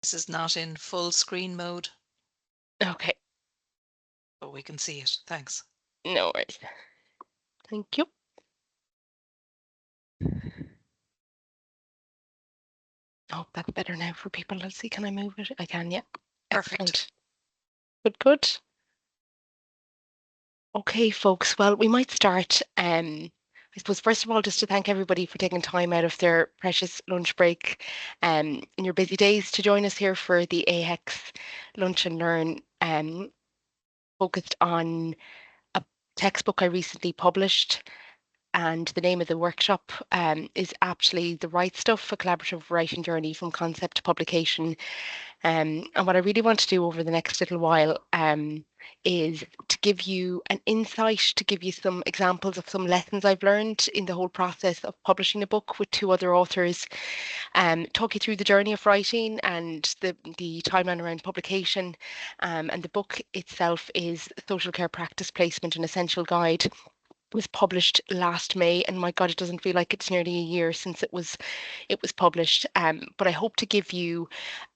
This is not in full screen mode, Okay, but we can see it. Thanks. no worries. Thank you. Oh, that's better now for people. Let's see, can I move it? I can, yeah. Perfect. Excellent. Good, good. Okay, folks. Well, we might start. I suppose first of all, just to thank everybody for taking time out of their precious lunch break, in your busy days to join us here for the AHECS Lunch and Learn, focused on a textbook I recently published. And the name of the workshop is actually The Right Stuff, a collaborative writing journey from concept to publication. And what I really want to do over the next little while is to give you an insight, to give you some examples of some lessons I've learned in the whole process of publishing a book with two other authors, talk you through the journey of writing and the timeline around publication. And the book itself is Social Care Practice Placement, an Essential Guide. Was published last May, and my God, it doesn't feel like it's nearly a year since it was published. But I hope to give you,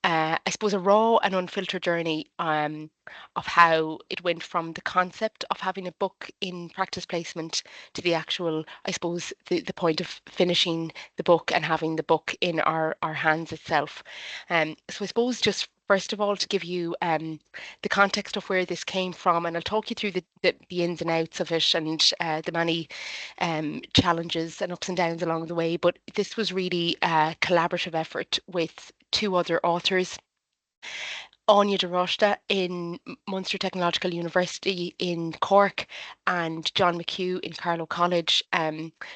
I suppose, a raw and unfiltered journey of how it went from the concept of having a book in practice placement to the actual, I suppose, the point of finishing the book and having the book in our hands itself. So I suppose just first of all to give you the context of where this came from, and I'll talk you through the ins and outs of it and the many challenges and ups and downs along the way. But this was really a collaborative effort with two other authors. Anya de Rosta in Munster Technological University in Cork and John McHugh in Carlow College,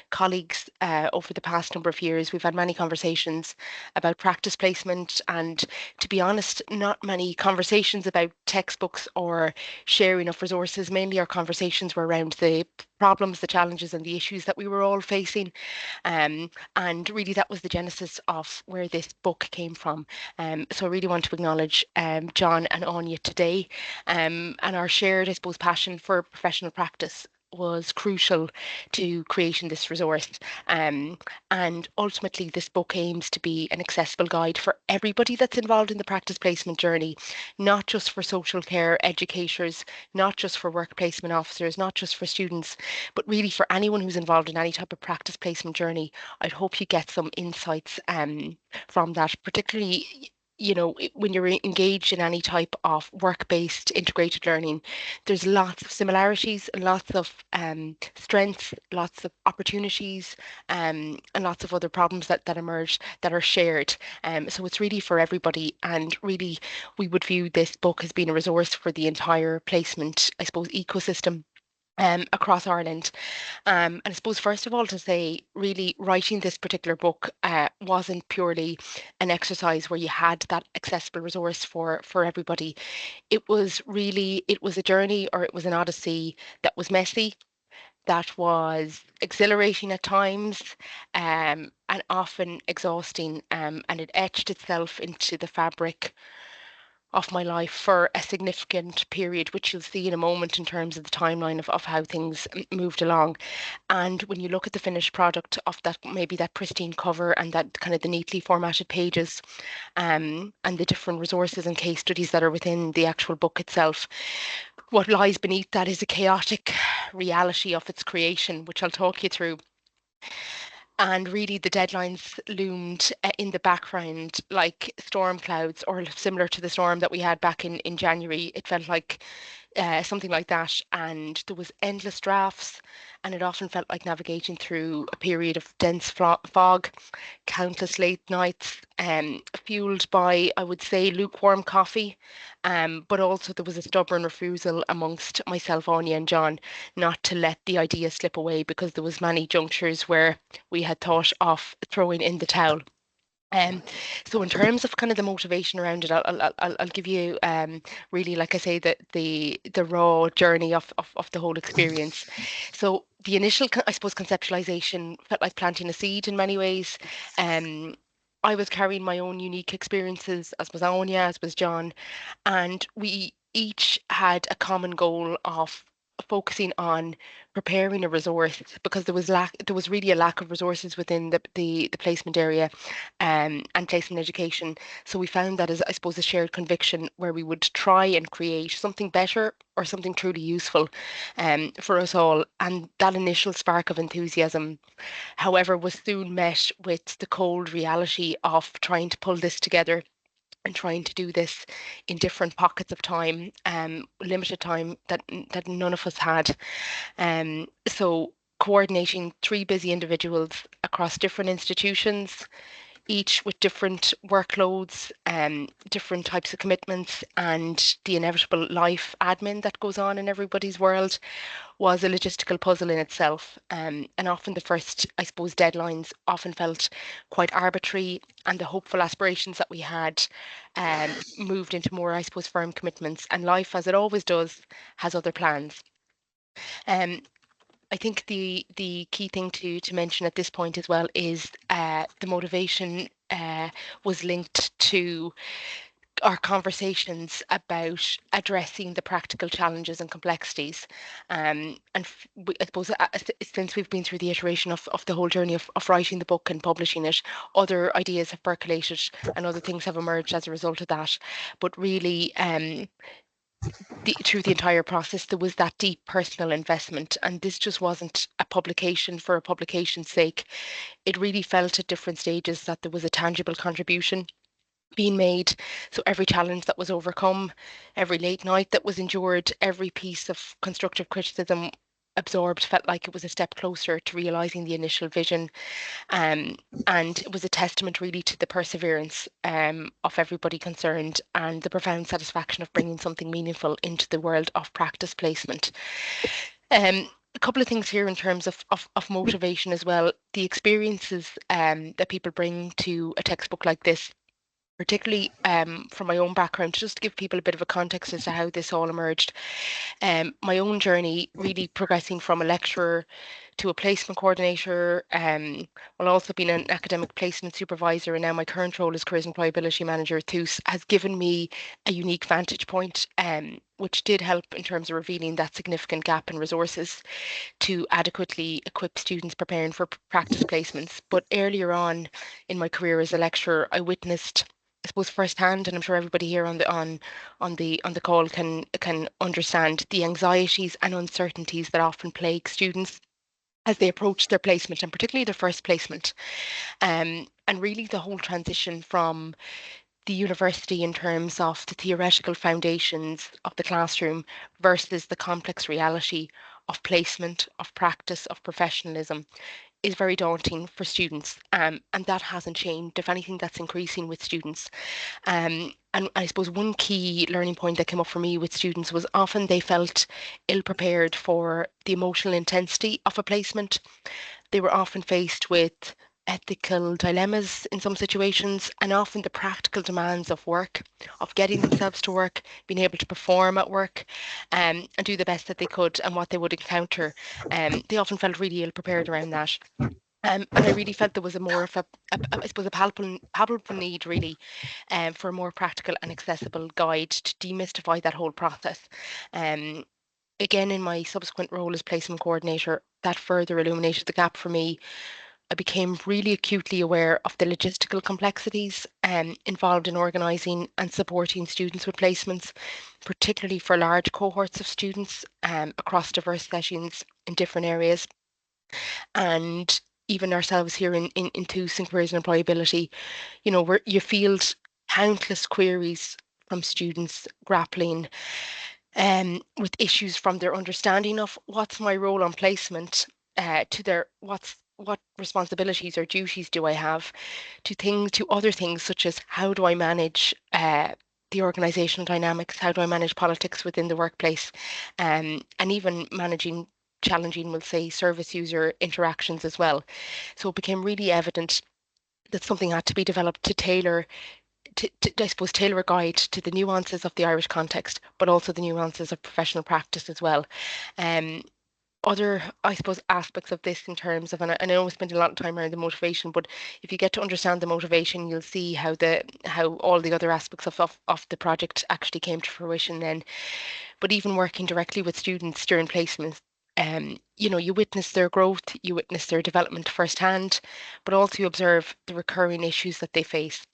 colleagues over the past number of years. We've had many conversations about practice placement, and to be honest, not many conversations about textbooks or sharing of resources. Mainly our conversations were around the problems, the challenges, and the issues that we were all facing. And really, that was the genesis of where this book came from. So I really want to acknowledge John and Anya today, and our shared, I suppose, passion for professional practice was crucial to creating this resource. Um, and ultimately, this book aims to be an accessible guide for everybody that's involved in the practice placement journey, not just for social care educators, not just for work placement officers, not just for students, but really for anyone who's involved in any type of practice placement journey. I'd hope you get some insights from that, particularly when you're engaged in any type of work-based integrated learning. There's lots of similarities and lots of strengths, lots of opportunities, and lots of other problems that emerge that are shared. So it's really for everybody, and really we would view this book as being a resource for the entire placement, I suppose, ecosystem across Ireland. And I suppose, first of all, to say, really, writing this particular book wasn't purely an exercise where you had that accessible resource for everybody. It was a journey, or it was an odyssey that was messy, that was exhilarating at times, and often exhausting. And it etched itself into the fabric of my life for a significant period, which you'll see in a moment in terms of the timeline of how things moved along. And when you look at the finished product of that, maybe that pristine cover and that kind of the neatly formatted pages, and the different resources and case studies that are within the actual book itself, what lies beneath that is a chaotic reality of its creation, which I'll talk you through. And really, the deadlines loomed in the background like storm clouds, or similar to the storm that we had back in January. It felt like something like that. And there was endless drafts, and it often felt like navigating through a period of dense fog, countless late nights, fueled by, I would say, lukewarm coffee. But also there was a stubborn refusal amongst myself, Anya, and John not to let the idea slip away, because there was many junctures where we had thought of throwing in the towel. Um, so in terms of kind of the motivation around it, I'll give you really, like I say, the raw journey of the whole experience. So the initial, I suppose, conceptualization felt like planting a seed in many ways. Um, I was carrying my own unique experiences, as was Anya, as was John, and we each had a common goal of focusing on preparing a resource because there was really a lack of resources within the placement area and placement education. So we found that as I suppose a shared conviction where we would try and create something better or something truly useful for us all. And that initial spark of enthusiasm, however, was soon met with the cold reality of trying to pull this together and trying to do this in different pockets of time, limited time that none of us had. So coordinating three busy individuals across different institutions, each with different workloads, different types of commitments, and the inevitable life admin that goes on in everybody's world was a logistical puzzle in itself. And often the first, I suppose, deadlines often felt quite arbitrary, and the hopeful aspirations that we had moved into more, I suppose, firm commitments. And life, as it always does, has other plans. Um, I think the key thing to mention at this point as well is the motivation was linked to our conversations about addressing the practical challenges and complexities. I suppose since we've been through the iteration of the whole journey of writing the book and publishing it, other ideas have percolated and other things have emerged as a result of that. But really, through the entire process, there was that deep personal investment. And this just wasn't a publication for a publication's sake. It really felt at different stages that there was a tangible contribution being made. So every challenge that was overcome, every late night that was endured, every piece of constructive criticism absorbed felt like it was a step closer to realizing the initial vision. Um, and it was a testament really to the perseverance of everybody concerned and the profound satisfaction of bringing something meaningful into the world of practice placement. A couple of things here in terms of motivation as well. The experiences that people bring to a textbook like this, particularly from my own background, just to give people a bit of a context as to how this all emerged. My own journey really progressing from a lecturer to a placement coordinator, while also being an academic placement supervisor, and now my current role as careers and employability manager at THUS has given me a unique vantage point, which did help in terms of revealing that significant gap in resources to adequately equip students preparing for practice placements. But earlier on in my career as a lecturer, I witnessed, I suppose, firsthand, and I'm sure everybody here on the call can understand the anxieties and uncertainties that often plague students as they approach their placement, and particularly their first placement. And really the whole transition from the university in terms of the theoretical foundations of the classroom versus the complex reality of placement, of practice, of professionalism is very daunting for students. And that hasn't changed. If anything, that's increasing with students. And I suppose one key learning point that came up for me with students was often they felt ill prepared for the emotional intensity of a placement. They were often faced with ethical dilemmas in some situations, and often the practical demands of work, of getting themselves to work, being able to perform at work, and do the best that they could and what they would encounter. They often felt really ill prepared around that. And I really felt there was a more of I suppose, a palpable need really for a more practical and accessible guide to demystify that whole process. Um, Again, in my subsequent role as placement coordinator, that further illuminated the gap for me. I became really acutely aware of the logistical complexities involved in organising and supporting students with placements, particularly for large cohorts of students across diverse settings in different areas. And even ourselves here in TUS and Careers and Employability, you field countless queries from students grappling with issues from their understanding of what's my role on placement to their what responsibilities or duties do I have to other things such as how do I manage the organizational dynamics, how do I manage politics within the workplace, and even managing challenging, we'll say, service user interactions as well. So it became really evident that something had to be developed to I suppose, tailor a guide to the nuances of the Irish context, but also the nuances of professional practice as well. Um, other, I suppose, aspects of this in terms of, and I know we spent a lot of time around the motivation, but if you get to understand the motivation, you'll see how all the other aspects of the project actually came to fruition then. But even working directly with students during placements, you witness their growth, you witness their development firsthand, but also you observe the recurring issues that they face.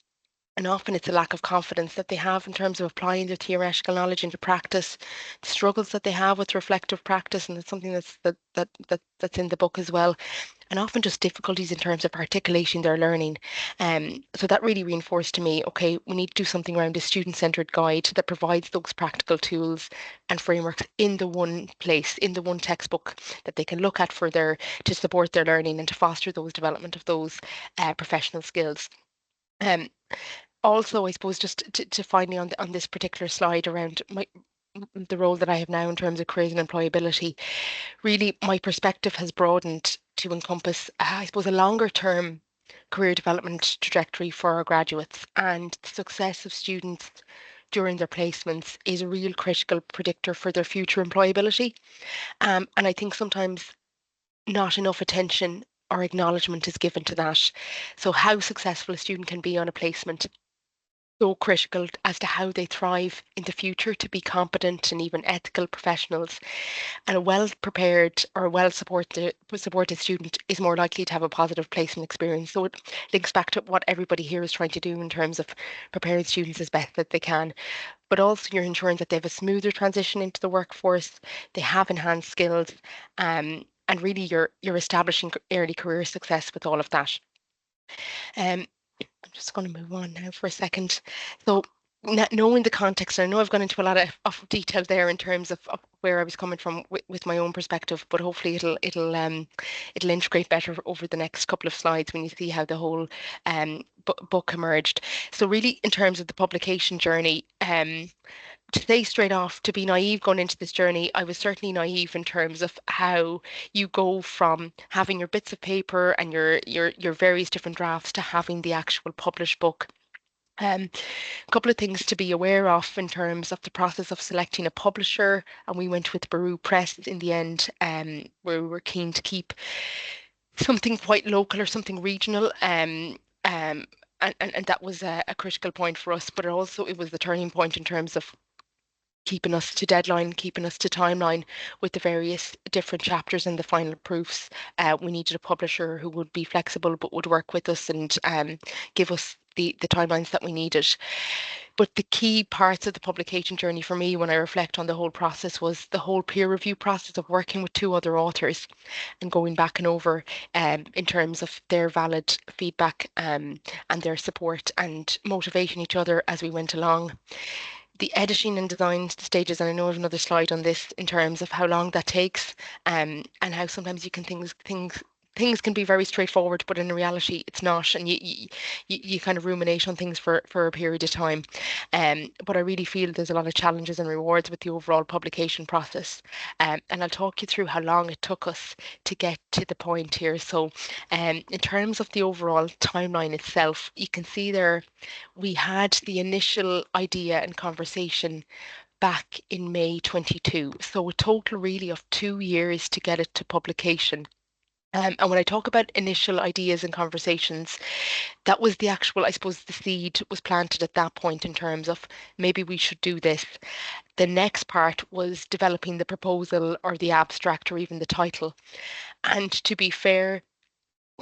And often it's a lack of confidence that they have in terms of applying their theoretical knowledge into practice, the struggles that they have with reflective practice, and it's something that's in the book as well, and often just difficulties in terms of articulating their learning. So that really reinforced to me, okay, we need to do something around a student-centered guide that provides those practical tools and frameworks in the one place, in the one textbook that they can look at to support their learning and to foster those development of those professional skills. Um, Also, I suppose just to finally on this particular slide around the role that I have now in terms of careers and employability, really my perspective has broadened to encompass, I suppose, a longer term career development trajectory for our graduates, and the success of students during their placements is a real critical predictor for their future employability. And I think sometimes not enough attention or acknowledgement is given to that. So how successful a student can be on a placement, so critical as to how they thrive in the future to be competent and even ethical professionals. And a well prepared or well supported student is more likely to have a positive placement experience. So it links back to what everybody here is trying to do in terms of preparing students as best that they can. But also you're ensuring that they have a smoother transition into the workforce, they have enhanced skills, and really you're establishing early career success with all of that. Um, I'm just going to move on now for a second. So, knowing the context, I know I've gone into a lot of detail there in terms of where I was coming from with my own perspective, but hopefully it'll integrate better over the next couple of slides when you see how the whole book emerged. So, really, in terms of the publication journey, to say straight off, to be naive going into this journey, I was certainly naive in terms of how you go from having your bits of paper and your various different drafts to having the actual published book. A couple of things to be aware of in terms of the process of selecting a publisher, and we went with Baru Press in the end, where we were keen to keep something quite local or something regional. And that was a critical point for us, but it was the turning point in terms of keeping us to deadline, keeping us to timeline with the various different chapters and the final proofs. We needed a publisher who would be flexible but would work with us and give us the timelines that we needed. But the key parts of the publication journey for me, when I reflect on the whole process, was the whole peer review process of working with two other authors and going back and over in terms of their valid feedback and their support and motivating each other as we went along. The editing and design stages, and I know I have another slide on this in terms of how long that takes, and how sometimes you can things can be very straightforward, but in reality it's not, and you kind of ruminate on things for a period of time. But I really feel there's a lot of challenges and rewards with the overall publication process. And I'll talk you through how long it took us to get to the point here. So in terms of the overall timeline itself, you can see there we had the initial idea and conversation back in May 22. So a total really of 2 years to get it to publication. And when I talk about initial ideas and conversations, that was the actual, I suppose, the seed was planted at that point in terms of maybe we should do this. The next part was developing the proposal or the abstract or even the title. And to be fair,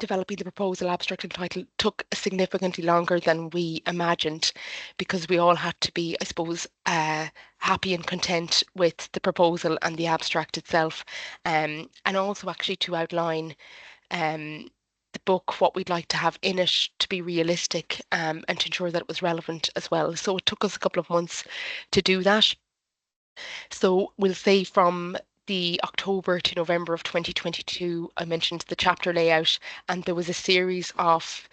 developing the proposal abstract and title took significantly longer than we imagined, because we all had to be, I suppose, happy and content with the proposal and the abstract itself, and also actually to outline um, the book, what we'd like to have in it to be realistic, and to ensure that it was relevant as well. So it took us a couple of months to do that. So we'll say from the October to November of 2022, I mentioned the chapter layout, and there was a series of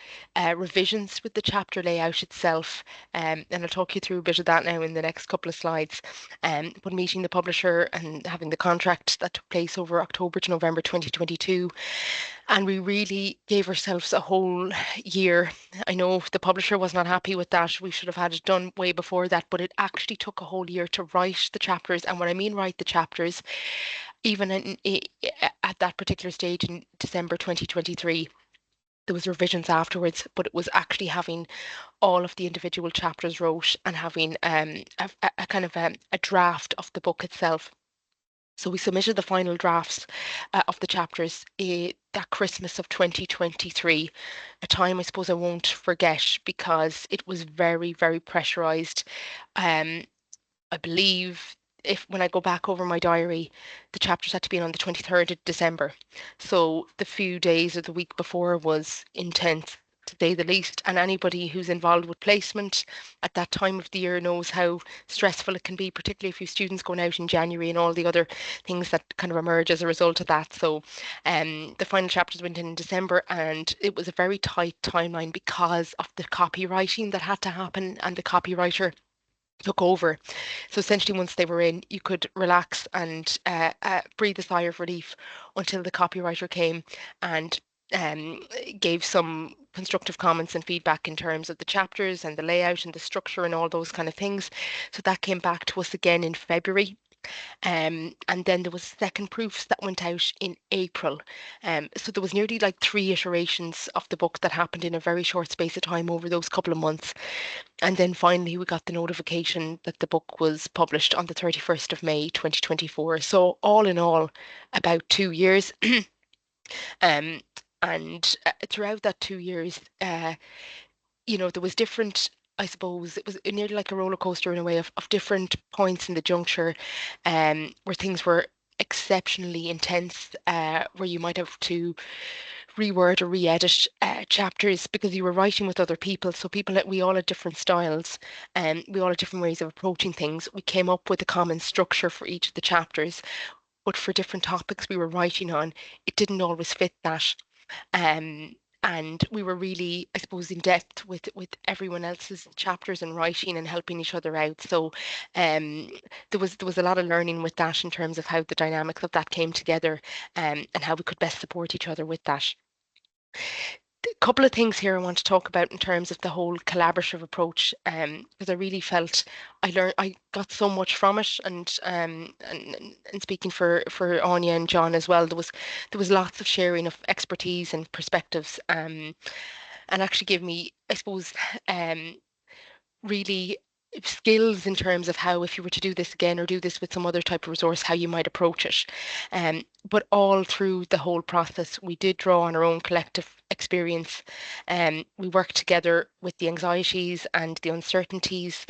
revisions with the chapter layout itself. And I'll talk you through a bit of that now in the next couple of slides. But meeting the publisher and having the contract that took place over October to November 2022. And we really gave ourselves a whole year. I know the publisher was not happy with that. We should have had it done way before that, but it actually took a whole year to write the chapters. And when I mean write the chapters, even at that particular stage in December 2023, there was revisions afterwards, but it was actually having all of the individual chapters wrote and having a kind of a draft of the book itself. So we submitted the final drafts of the chapters that Christmas of 2023, a time I suppose I won't forget because it was very, very pressurized. Um, I believe if when I go back over my diary, the chapters had to be in on the 23rd of December. So the few days of the week before was intense, to say the least. And anybody who's involved with placement at that time of the year knows how stressful it can be, particularly if you students going out in January and all the other things that kind of emerge as a result of that. So the final chapters went in December, and it was a very tight timeline because of the copywriting that had to happen, and the copywriter took over. So essentially, once they were in, you could relax and breathe a sigh of relief until the copywriter came and um, gave some constructive comments and feedback in terms of the chapters and the layout and the structure and all those kind of things. So that came back to us again in February. And then there was second proofs that went out in April. So there was nearly like three iterations of the book that happened in a very short space of time over those couple of months. And then finally, we got the notification that the book was published on the 31st of May, 2024. So, all in all, about 2 years. Um, and throughout that 2 years, there was different, I suppose, it was nearly like a roller coaster in a way of different points in the juncture where things were exceptionally intense, where you might have to reword or re-edit chapters because you were writing with other people. So people that we all had different styles and we all had different ways of approaching things. We came up with a common structure for each of the chapters, but for different topics we were writing on, it didn't always fit that. Um, and we were really, I suppose, in depth with everyone else's chapters and writing and helping each other out. So um, there was a lot of learning with that in terms of how the dynamics of that came together and how we could best support each other with that. A couple of things here I want to talk about in terms of the whole collaborative approach, because I really felt I got so much from it, and speaking for Anya and John as well, there was lots of sharing of expertise and perspectives, and actually gave me, I suppose, um, really skills in terms of how, if you were to do this again or do this with some other type of resource, how you might approach it. But all through the whole process, we did draw on our own collective experience. We worked together with the anxieties and the uncertainties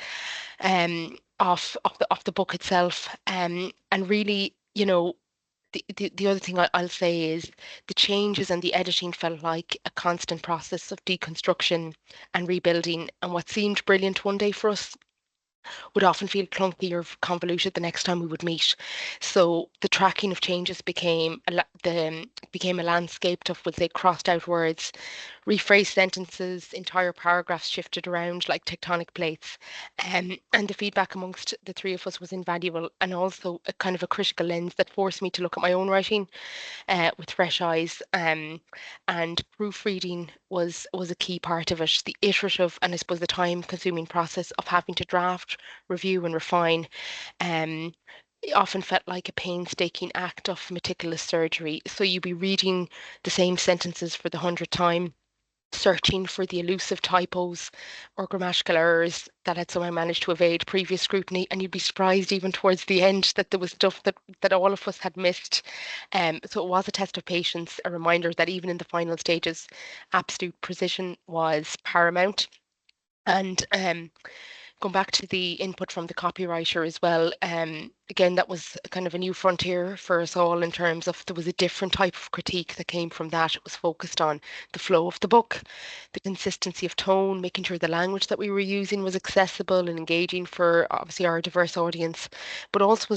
of the book itself. And really, the other thing I'll say is the changes and the editing felt like a constant process of deconstruction and rebuilding. And what seemed brilliant one day for us would often feel clunky or convoluted the next time we would meet. So the tracking of changes became a landscape of, we'll say, crossed out words, rephrased sentences, entire paragraphs shifted around like tectonic plates. And the feedback amongst the three of us was invaluable, and also a kind of a critical lens that forced me to look at my own writing with fresh eyes. And proofreading was a key part of it. The iterative and I suppose the time-consuming process of having to draft, review, and refine. It often felt like a painstaking act of meticulous surgery. So you'd be reading the same sentences for the 100th time, searching for the elusive typos or grammatical errors that had somehow managed to evade previous scrutiny, and you'd be surprised even towards the end that there was stuff that all of us had missed. So it was a test of patience, a reminder that even in the final stages, absolute precision was paramount. And going back to the input from the copywriter as well, again, that was kind of a new frontier for us all in terms of there was a different type of critique that came from that. It was focused on the flow of the book, the consistency of tone, making sure the language that we were using was accessible and engaging for obviously our diverse audience, but also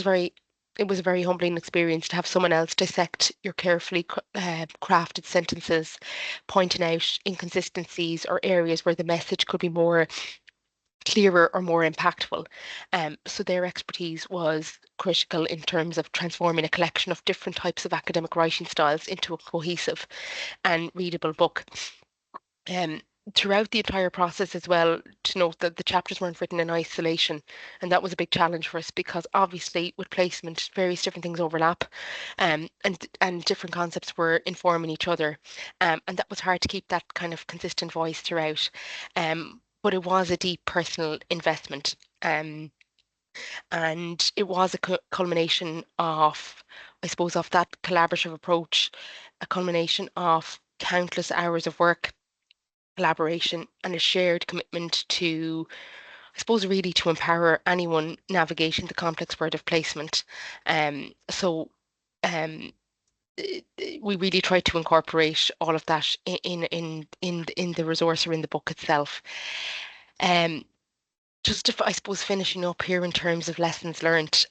it was a very humbling experience to have someone else dissect your carefully crafted sentences, pointing out inconsistencies or areas where the message could be more clearer or more impactful. So their expertise was critical in terms of transforming a collection of different types of academic writing styles into a cohesive and readable book. Um, Throughout the entire process as well, to note that the chapters weren't written in isolation, and that was a big challenge for us because obviously with placement, various different things overlap, and different concepts were informing each other, and that was hard to keep that kind of consistent voice throughout. But it was a deep personal investment. And it was a culmination of, I suppose, of that collaborative approach, a culmination of countless hours of work, collaboration, and a shared commitment to, I suppose, really to empower anyone navigating the complex world of placement. So um, we really tried to incorporate all of that in the resource or in the book itself. Um, just to, I suppose, finishing up here in terms of lessons learned.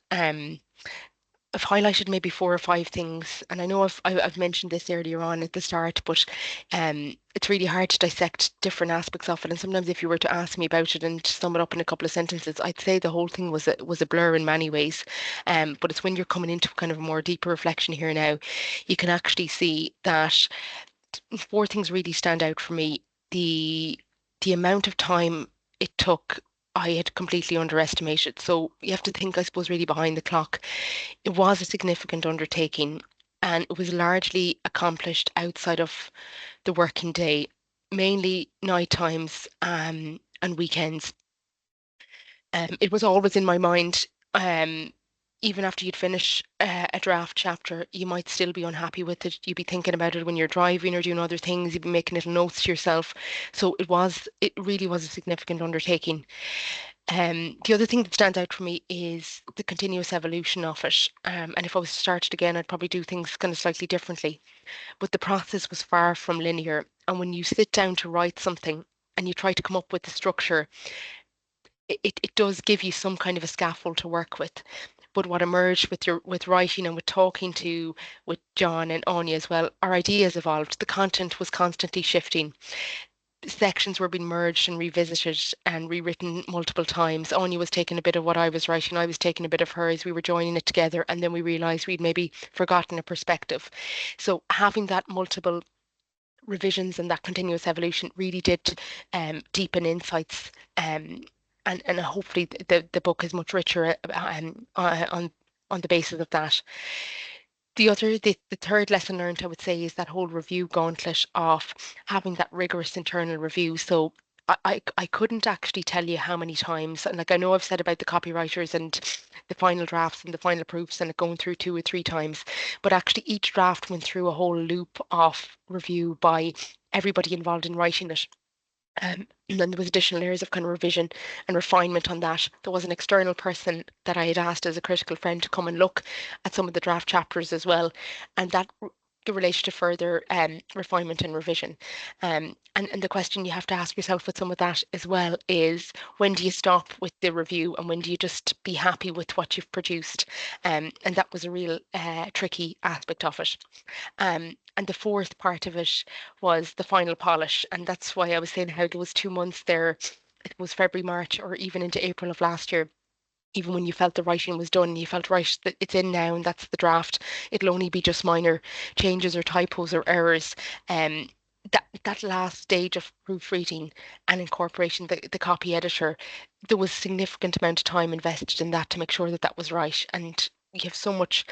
I've highlighted maybe four or five things, and I know I've mentioned this earlier on at the start, but it's really hard to dissect different aspects of it. And sometimes, if you were to ask me about it and sum it up in a couple of sentences, I'd say the whole thing was a blur in many ways. But it's when you're coming into kind of a more deeper reflection here now, you can actually see that four things really stand out for me. The the amount of time it took, I had completely underestimated. So you have to think, I suppose, really behind the clock. It was a significant undertaking, and it was largely accomplished outside of the working day, mainly night times and weekends. It was always in my mind. Even after you'd finish a draft chapter, you might still be unhappy with it. You'd be thinking about it when you're driving or doing other things. You'd be making little notes to yourself. So it really was a significant undertaking. The other thing that stands out for me is the continuous evolution of it. And if I was to start it again, I'd probably do things kind of slightly differently. But the process was far from linear. And when you sit down to write something and you try to come up with the structure, it does give you some kind of a scaffold to work with. But what emerged with writing and with talking to with John and Anya as well, our ideas evolved. The content was constantly shifting. Sections were being merged and revisited and rewritten multiple times. Anya was taking a bit of what I was writing, I was taking a bit of hers. We were joining it together, and then we realised we'd maybe forgotten a perspective. So having that multiple revisions and that continuous evolution really did deepen insights. And hopefully the book is much richer on the basis of that. The third lesson learned, I would say, is that whole review gauntlet of having that rigorous internal review. So I couldn't actually tell you how many times, and like I know I've said about the copywriters and the final drafts and the final proofs and it going through two or three times, but actually each draft went through a whole loop of review by everybody involved in writing it. And then there was additional layers of kind of revision and refinement on that. There was an external person that I had asked as a critical friend to come and look at some of the draft chapters as well, and that related to further refinement and revision. And the question you have to ask yourself with some of that as well is, when do you stop with the review and when do you just be happy with what you've produced? And that was a real tricky aspect of it. And the fourth part of it was the final polish. And that's why I was saying how there was 2 months there. It was February, March, or even into April of last year. Even when you felt the writing was done, you felt right that it's in now and that's the draft. It'll only be just minor changes or typos or errors. Um, that last stage of proofreading and incorporation, the copy editor, there was significant amount of time invested in that to make sure that that was right. And you have so much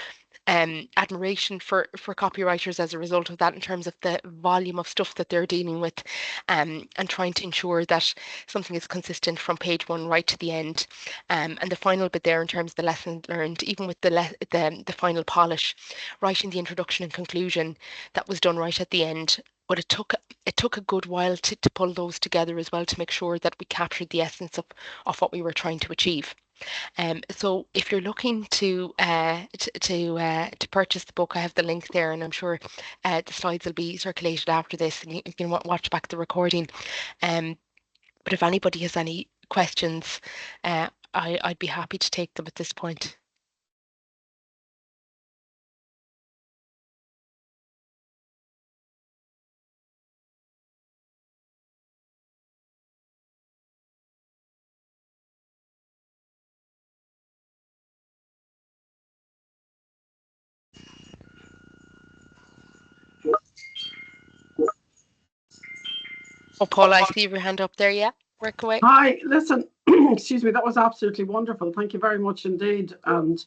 admiration for copywriters as a result of that in terms of the volume of stuff that they're dealing with, and trying to ensure that something is consistent from page one right to the end. And the final bit there in terms of the lesson learned, even with the final polish, writing the introduction and conclusion, that was done right at the end. But it took a good while to pull those together as well to make sure that we captured the essence of what we were trying to achieve. So if you're looking to purchase the book, I have the link there, and I'm sure the slides will be circulated after this, and you can watch back the recording. Um, but if anybody has any questions, I'd be happy to take them at this point. Oh, Paula, I see your hand up there. Yeah, work away. Hi, listen, excuse me, that was absolutely wonderful. Thank you very much indeed. And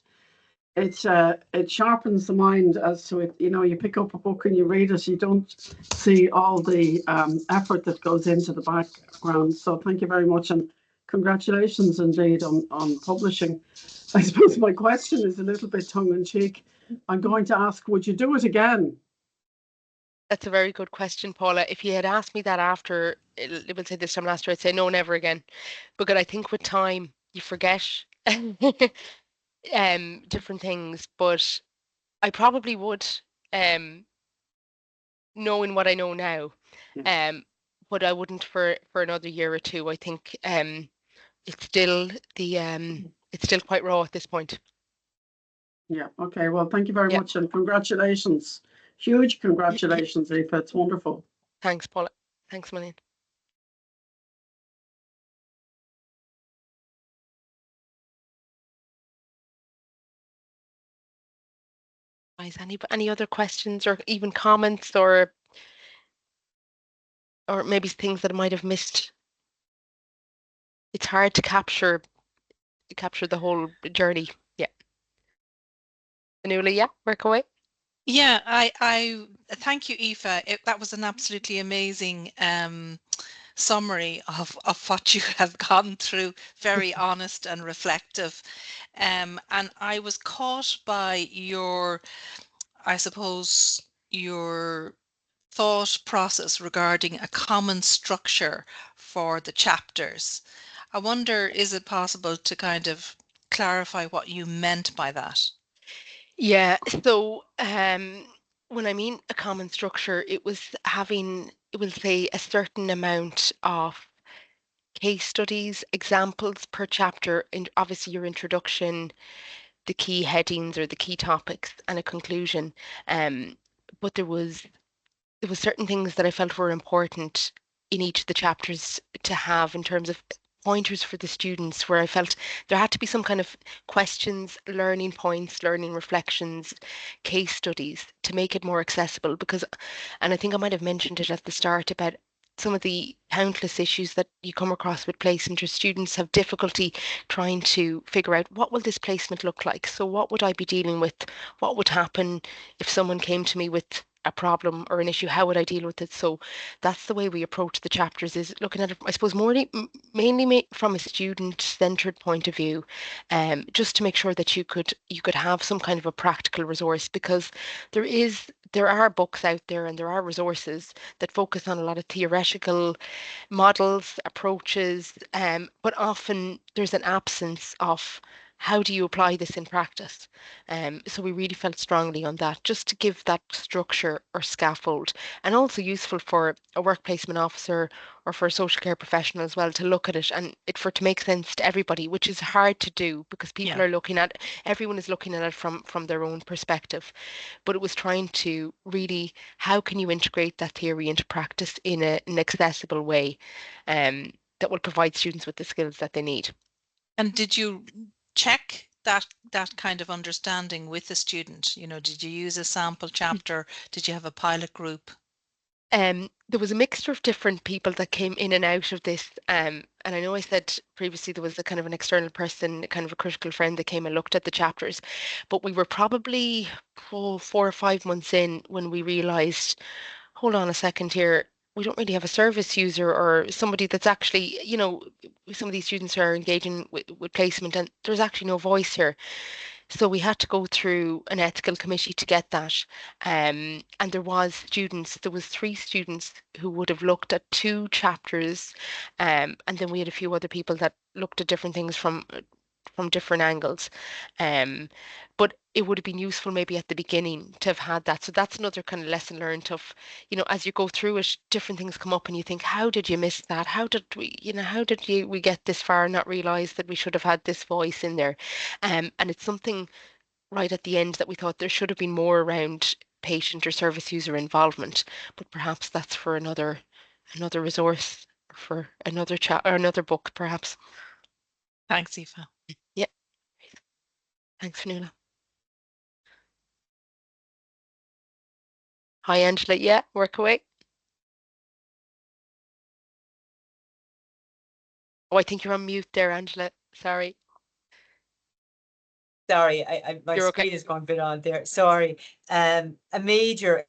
it sharpens the mind as to it. You know, you pick up a book and you read it, you don't see all the effort that goes into the background. So thank you very much, and congratulations indeed on publishing. I suppose my question is a little bit tongue in cheek. I'm going to ask, would you do it again? That's a very good question, Paula. If you had asked me that after, it would say this time last year, I'd say no, never again. Because I think with time, you forget different things. But I probably would, um, knowing what I know now. Yeah. Um, but I wouldn't for another year or two. I think it's still it's still quite raw at this point. Yeah. Okay. Well, thank you very Yeah. much, and congratulations. Huge congratulations, Aoife. It's wonderful. Thanks, Paula. Thanks a million. Guys, any other questions or even comments or maybe things that I might have missed? It's hard to capture the whole journey. Yeah. Anula, yeah, work away. Yeah, I thank you, Aoife. That was an absolutely amazing summary of what you have gone through. Very honest and reflective. And I was caught by I suppose, your thought process regarding a common structure for the chapters. I wonder, is it possible to kind of clarify what you meant by that? Yeah, so when I mean a common structure, it was having, it will say a certain amount of case studies, examples per chapter, and obviously your introduction, the key headings or the key topics, and a conclusion. Um, but there was certain things that I felt were important in each of the chapters to have in terms of pointers for the students, where I felt there had to be some kind of questions, learning points, learning reflections, case studies to make it more accessible. Because, and I think I might have mentioned it at the start about some of the countless issues that you come across with placement, or students have difficulty trying to figure out what will this placement look like. So what would I be dealing with? What would happen if someone came to me with a problem or an issue? How would I deal with it? So that's the way we approach the chapters, is looking at it, I suppose, mainly from a student-centered point of view, just to make sure that you could have some kind of a practical resource, because there are books out there and there are resources that focus on a lot of theoretical models, approaches, but often there's an absence of how do you apply this in practice. So we really felt strongly on that, just to give that structure or scaffold, and also useful for a work placement officer or for a social care professional as well to look at it, and it for it to make sense to everybody, which is hard to do because Yeah. everyone is looking at it from their own perspective. But it was trying to really, how can you integrate that theory into practice in an accessible way, that will provide students with the skills that they need. And did you check that kind of understanding with the student? Did you use a sample chapter? Did you have a pilot group? There was a mixture of different people that came in and out of this. And I know I said previously there was a kind of an external person, kind of a critical friend that came and looked at the chapters, but we were probably 4 or 5 months in when we realized, hold on a second here, we don't really have a service user or somebody that's actually, some of these students are engaging with placement and there's actually no voice here. So we had to go through an ethical committee to get that. And there was 3 students who would have looked at 2 chapters. And then we had a few other people that looked at different things from different angles. Um, but it would have been useful maybe at the beginning to have had that. So that's another kind of lesson learned of, as you go through it, different things come up and you think, how did you miss that? How did we get this far and not realize that we should have had this voice in there? And it's something right at the end that we thought there should have been more around patient or service user involvement, but perhaps that's for another resource, for another chat or another book, perhaps. Thanks, Aoife. Yeah, thanks, Fanula. Hi, Angela. Yeah, work away. Oh, I think you're on mute there, Angela. Sorry. Sorry, my You're okay. screen has gone a bit on there. Sorry. A major,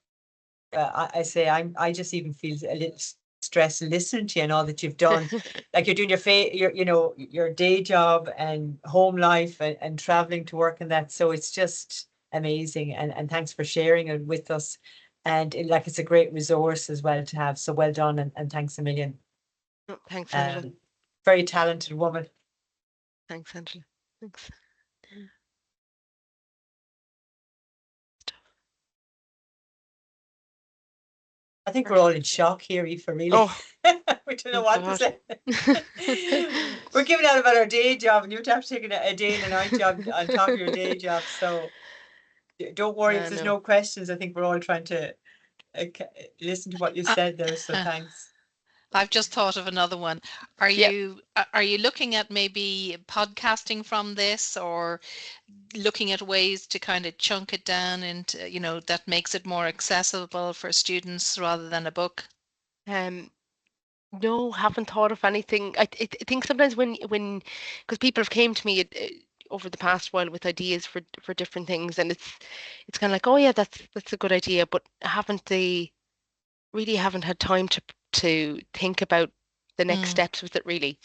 I say, I just even feel a little stress listening to you and all that you've done. Like you're doing your day job and home life and traveling to work and that. So it's just amazing. And thanks for sharing it with us. And it's a great resource as well to have. So well done and thanks a million. Oh, thanks, Angela. Very talented woman. Thanks, Angela. Thanks. I think we're all in shock here, Aoife, really. Oh, We don't know oh what to God. say. We're giving out about our day job, and you have to take a day and a night job on top of your day job. So don't worry if there's No. no questions. I think we're all trying to listen to what you said there. So thanks. I've just thought of another one. Are Yep. you looking at maybe podcasting from this, or looking at ways to kind of chunk it down into, that makes it more accessible for students rather than a book? No, haven't thought of anything. I think sometimes when because people have came to me over the past while with ideas for different things, and it's kind of like, oh yeah, that's a good idea, but really haven't had time to think about the next steps with it really.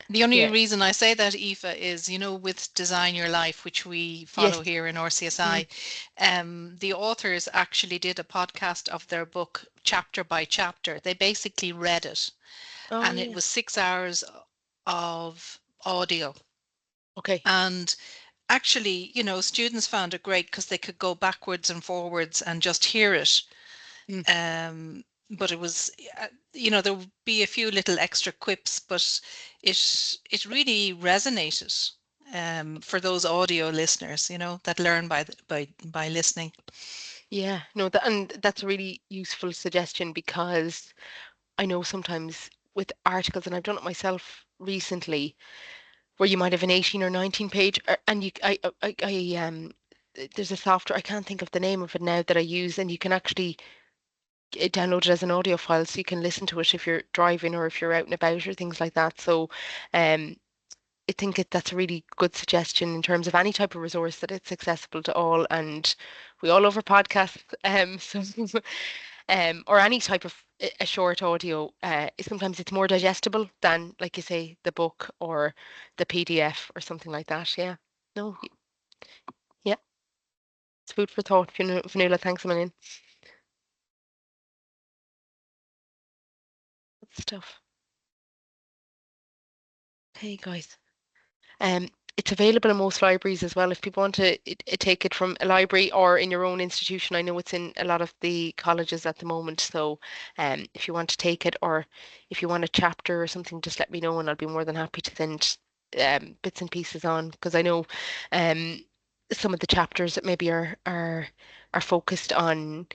The only Yeah. reason I say that, Aoife, is, with Design Your Life, which we follow Yes. here in RCSI, the authors actually did a podcast of their book chapter by chapter. They basically read it, Oh and it yeah. was 6 hours of audio. Okay. And actually, students found it great because they could go backwards and forwards and just hear it. But it was, there would be a few little extra quips, but it really resonated for those audio listeners, that learn by listening. Yeah, no, and that's a really useful suggestion because I know sometimes with articles, and I've done it myself recently, where you might have an 18 or 19 page, and there's a software, I can't think of the name of it now, that I use, and you can actually download it as an audio file so you can listen to it if you're driving or if you're out and about or things like that. So, um, I think that's a really good suggestion in terms of any type of resource that it's accessible to all, and we all love our podcasts. So or any type of a short audio, sometimes it's more digestible than, like you say, the book or the PDF or something like that. Yeah. No. Yeah. It's food for thought, Fionnuala. Thanks a million. Good stuff. Hey guys. Um, it's available in most libraries as well. If people want to take it from a library or in your own institution, I know it's in a lot of the colleges at the moment. So, if you want to take it, or if you want a chapter or something, just let me know, and I'll be more than happy to send bits and pieces on, because I know some of the chapters that maybe are focused on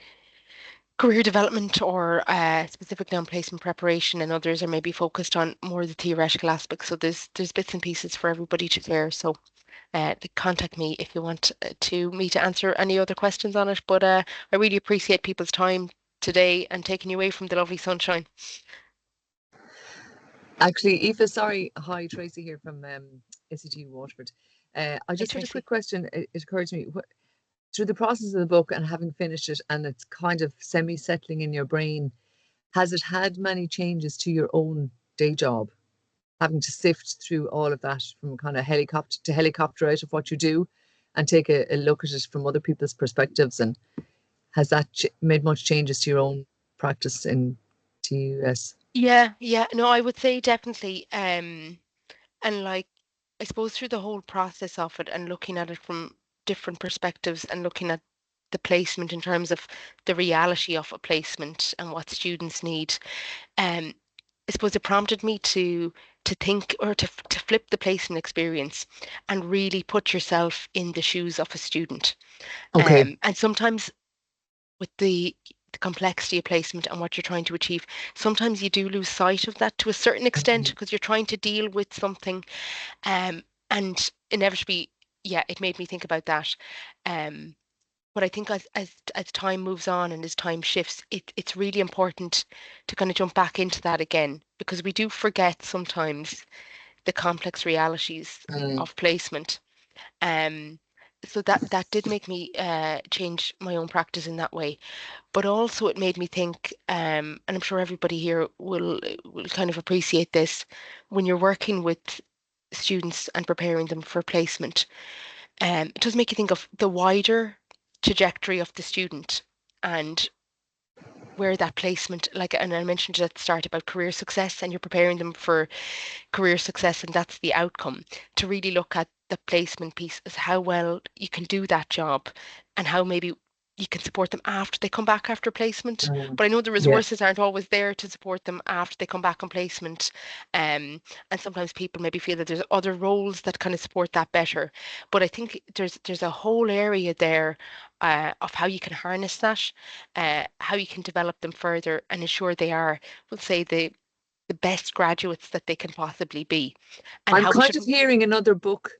career development or specifically on placement preparation, and others are maybe focused on more the theoretical aspects. So there's bits and pieces for everybody to share. So contact me if you want me to answer any other questions on it. But I really appreciate people's time today and taking you away from the lovely sunshine. Actually, Aoife, sorry. Hi, Tracy here from SET Waterford. I just had a Tracy. quick question. It occurred to me, through the process of the book and having finished it, and it's kind of semi-settling in your brain, has it had many changes to your own day job? Having to sift through all of that from kind of helicopter out of what you do and take a look at it from other people's perspectives. And has that made much changes to your own practice in TUS? Yeah, no, I would say definitely. And like, I suppose through the whole process of it and looking at it from different perspectives and looking at the placement in terms of the reality of a placement and what students need, I suppose it prompted me to think, or to flip the placement experience and really put yourself in the shoes of a student. Okay. And sometimes with the complexity of placement and what you're trying to achieve, sometimes you do lose sight of that to a certain extent because you're trying to deal with something. And inevitably, yeah, it made me think about that. But I think as time moves on and as time shifts, it's really important to kind of jump back into that again, because we do forget sometimes the complex realities Mm. of placement. Um, so that did make me change my own practice in that way. But also it made me think, and I'm sure everybody here will kind of appreciate this, when you're working with students and preparing them for placement, it does make you think of the wider trajectory of the student and where that placement, like, and I mentioned at the start about career success, and you're preparing them for career success, and that's the outcome, to really look at the placement piece as how well you can do that job and how maybe you can support them after they come back after placement. Mm. But I know the Yeah. resources aren't always there to support them after they come back on placement. And sometimes people maybe feel that there's other roles that kind of support that better. But I think there's a whole area there of how you can harness that, how you can develop them further and ensure they are, we'll say, the best graduates that they can possibly be, and I'm how we kind should, of hearing another book.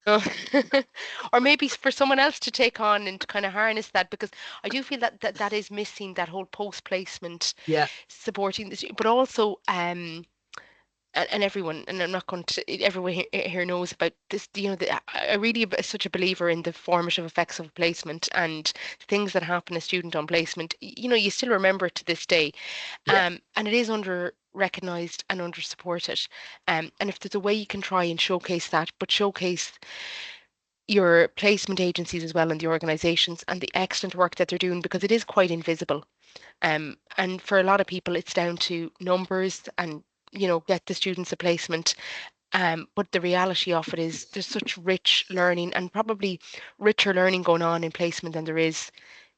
oh, or maybe for someone else to take on and to kind of harness that, because I do feel that is missing, that whole post placement Yeah. supporting this, but also and everyone, and I'm not going to, everyone here knows about this, I really am such a believer in the formative effects of placement and things that happen as student on placement. You still remember it to this day. Yeah. And it is under recognized and under supported. And if there's a way you can try and showcase that, but showcase your placement agencies as well and the organizations and the excellent work that they're doing, because it is quite invisible. And for a lot of people, it's down to numbers and, get the students a placement. But the reality of it is there's such rich learning, and probably richer learning going on in placement than there is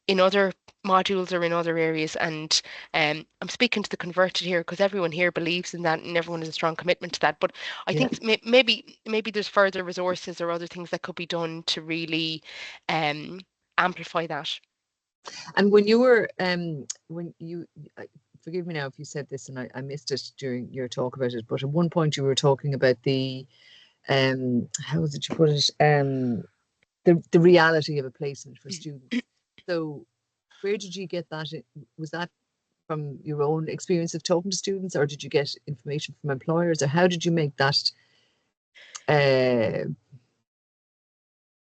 in other modules or in other areas. And I'm speaking to the converted here because everyone here believes in that and everyone has a strong commitment to that. But I Yeah. think maybe there's further resources or other things that could be done to really um, amplify that. And when you were when you forgive me now if you said this and I missed it during your talk about it, but at one point you were talking about the how was it you put it, the reality of a placement for students. So where did you get that? Was that from your own experience of talking to students, or did you get information from employers, or how did you make that?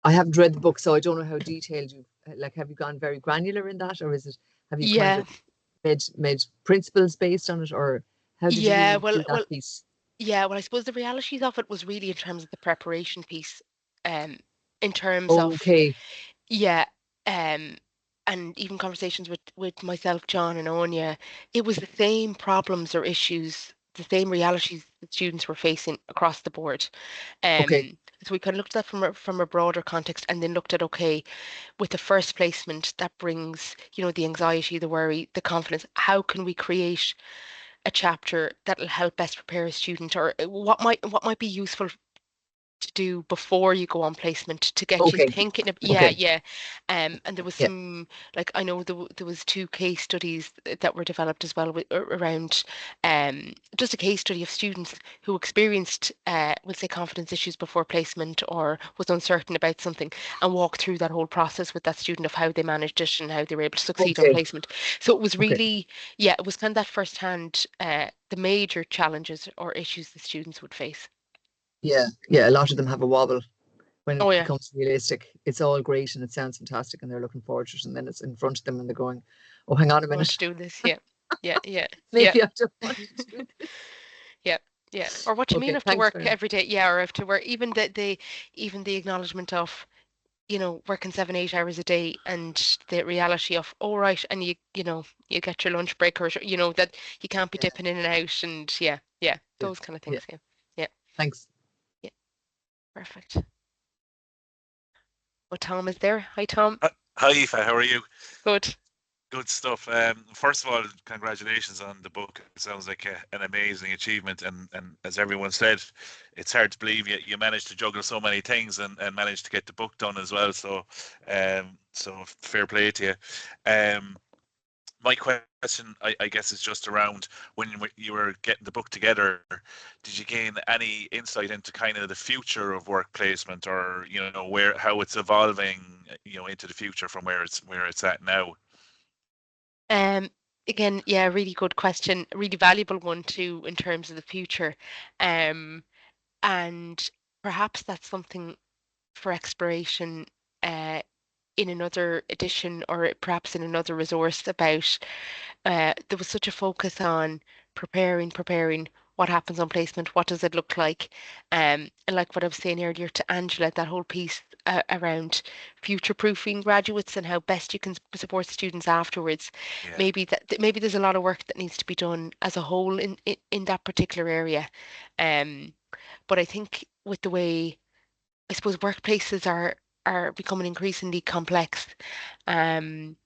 I haven't read the book, so I don't know how detailed you, like, have you gone very granular in that, or have you kind Yeah, of made principles based on it, or how did yeah. you Well, do that piece? yeah. Well, I suppose the realities of it was really in terms of the preparation piece, um, in terms of, Okay, yeah, um, and even conversations with myself, John, and Anya, it was the same problems or issues, the same realities that students were facing across the board. okay, So we kind of looked at that from a broader context, and then looked at, okay, with the first placement, that brings, the anxiety, the worry, the confidence. How can we create a chapter that'll help best prepare a student, or what might be useful to do before you go on placement to get you okay, thinking of, yeah, okay, yeah. And there was yeah, some, like, I know there was two case studies that were developed as well around just a case study of students who experienced we'll say confidence issues before placement or was uncertain about something, and walked through that whole process with that student of how they managed it and how they were able to succeed on okay, placement. So it was okay, really, yeah, it was kind of that firsthand the major challenges or issues the students would face. yeah, yeah. A lot of them have a wobble when Oh it yeah. becomes realistic. It's all great and it sounds fantastic, and they're looking forward to it, and then it's in front of them, and they're going, "Oh, hang on a I want to minute, do this. Yeah. Yeah. Yeah. Yeah. maybe I don't want to do this." Yeah. Yeah. Or what you mean Okay, have to thanks work very much. every day? Yeah. Or have to work even the acknowledgement of, working 7, 8 hours a day, and the reality of, all right, and you get your lunch break, or that you can't be Yeah, dipping in and out, and yeah, yeah, yeah, those kind of yeah. things. Yeah. Yeah. Thanks. Yeah. Perfect. Well, Tom is there. Hi, Tom. Hi, Aoife, how are you? Good. Good stuff. First of all, congratulations on the book. It sounds like an amazing achievement, and as everyone said, it's hard to believe you managed to juggle so many things and managed to get the book done as well. So fair play to you. Um, my question, I guess, is just around when you were getting the book together, did you gain any insight into kind of the future of work placement, or where how it's evolving, into the future from where it's at now? Um, Again, yeah, really good question, a really valuable one too in terms of the future. Um, and perhaps that's something for exploration in another edition or perhaps in another resource about there was such a focus on preparing what happens on placement, what does it look like, and like what I was saying earlier to Angela, that whole piece around future proofing graduates and how best you can support students afterwards. Yeah, Maybe there's a lot of work that needs to be done as a whole in that particular area. um but I think with the way, I suppose, workplaces are becoming increasingly complex. Um,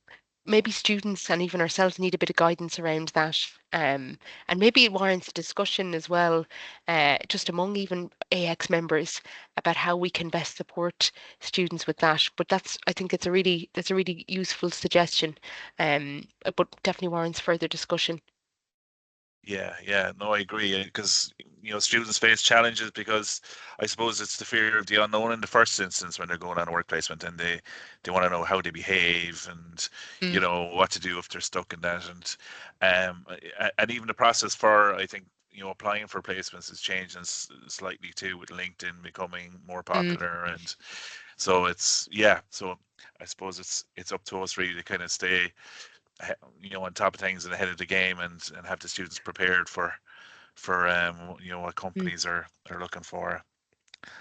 Maybe students and even ourselves need a bit of guidance around that. And maybe it warrants a discussion as well, just among even AX members about how we can best support students with that. But I think that's a really useful suggestion. But definitely warrants further discussion. yeah, no, I agree, because students face challenges because I suppose it's the fear of the unknown in the first instance when they're going on a work placement, and they want to know how they behave, and Mm, what to do if they're stuck in that, and even the process for, I think, applying for placements is changing slightly too, with LinkedIn becoming more mm, popular, and so so I suppose it's up to us really to kind of stay on top of things and ahead of the game, and have the students prepared for what mm. companies are looking for.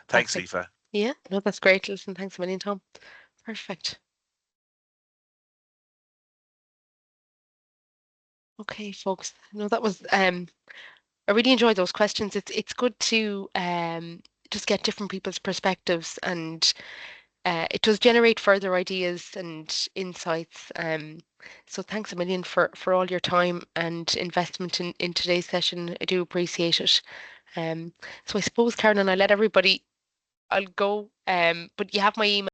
Thanks, Perfect. Aoife. Yeah, no, that's great. Listen, thanks a million, Tom. Perfect. Okay, folks. No, that was I really enjoyed those questions. It's good to just get different people's perspectives, and it does generate further ideas and insights. So thanks a million for all your time and investment in today's session. I do appreciate it. So I suppose, Karen, I let everybody, I'll go. But you have my email.